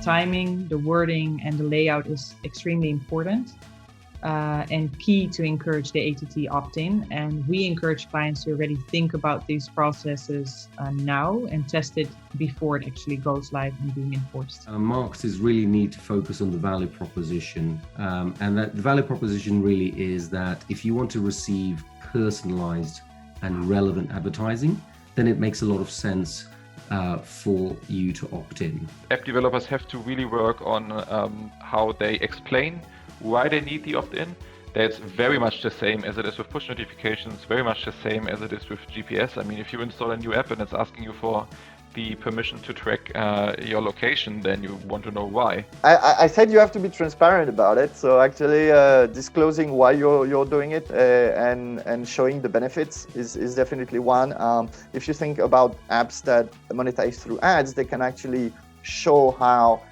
timing, the wording, and the layout is extremely important and key to encourage the ATT opt-in. And we encourage clients to already think about these processes now and test it before it actually goes live and being enforced. Marketers really need to focus on the value proposition. And that the value proposition really is that if you want to receive personalized and relevant advertising, then it makes a lot of sense for you to opt in. App developers have to really work on how they explain why they need the opt-in. That's very much the same as it is with push notifications, very much the same as it is with GPS. I mean, if you install a new app and it's asking you for the permission to track your location, then you want to know why. I said you have to be transparent about it. So actually disclosing why you're doing it and showing the benefits is definitely one. If you think about apps that monetize through ads, they can actually show how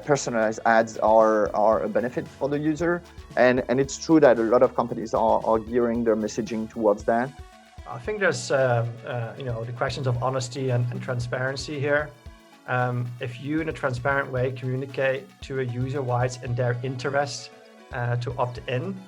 personalized ads are a benefit for the user. And it's true that a lot of companies are gearing their messaging towards that. I think there's the questions of honesty and transparency here. If you, in a transparent way, communicate to a user why it's in their interest to opt in,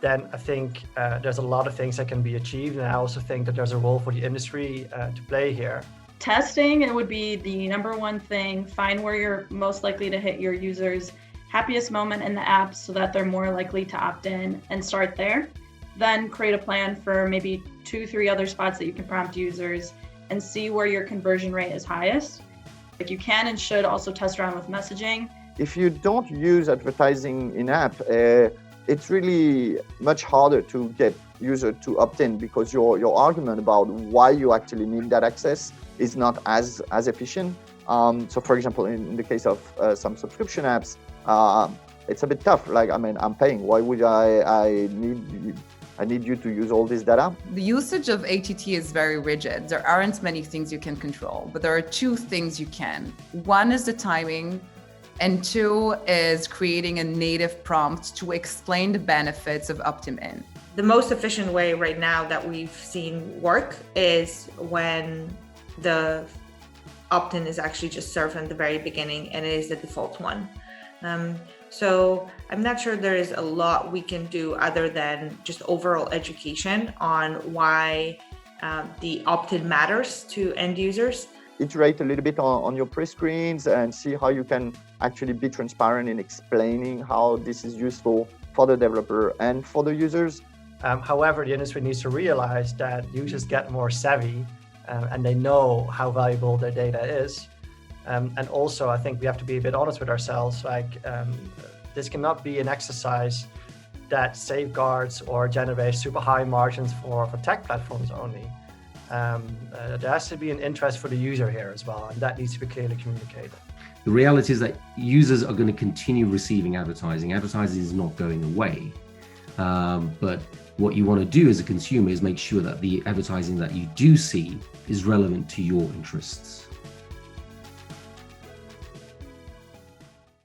then I think there's a lot of things that can be achieved. And I also think that there's a role for the industry to play here. Testing, it would be the number one thing. Find where you're most likely to hit your users' happiest moment in the app so that they're more likely to opt in, and start there. Then create a plan for maybe 2-3 other spots that you can prompt users and see where your conversion rate is highest. Like, you can and should also test around with messaging. If you don't use advertising in app, it's really much harder to get users to opt in, because your argument about why you actually need that access is not as efficient. So for example, in the case of some subscription apps, it's a bit tough. Like, I mean, I'm paying. Why would I need you to use all this data? The usage of ATT is very rigid. There aren't many things you can control, but there are 2 things you can. One is the timing, and 2 is creating a native prompt to explain the benefits of opting in. The most efficient way right now that we've seen work is when the opt-in is actually just served in the very beginning, and it is the default one. So I'm not sure there is a lot we can do other than just overall education on why the opt-in matters to end users. Iterate a little bit on your pre-screens and see how you can actually be transparent in explaining how this is useful for the developer and for the users. However, the industry needs to realize that users get more savvy and they know how valuable their data is. And also, I think we have to be a bit honest with ourselves. Like, this cannot be an exercise that safeguards or generates super high margins for tech platforms only. There has to be an interest for the user here as well, and that needs to be clearly communicated. The reality is that users are going to continue receiving advertising. Advertising is not going away. But what you want to do as a consumer is make sure that the advertising that you do see is relevant to your interests.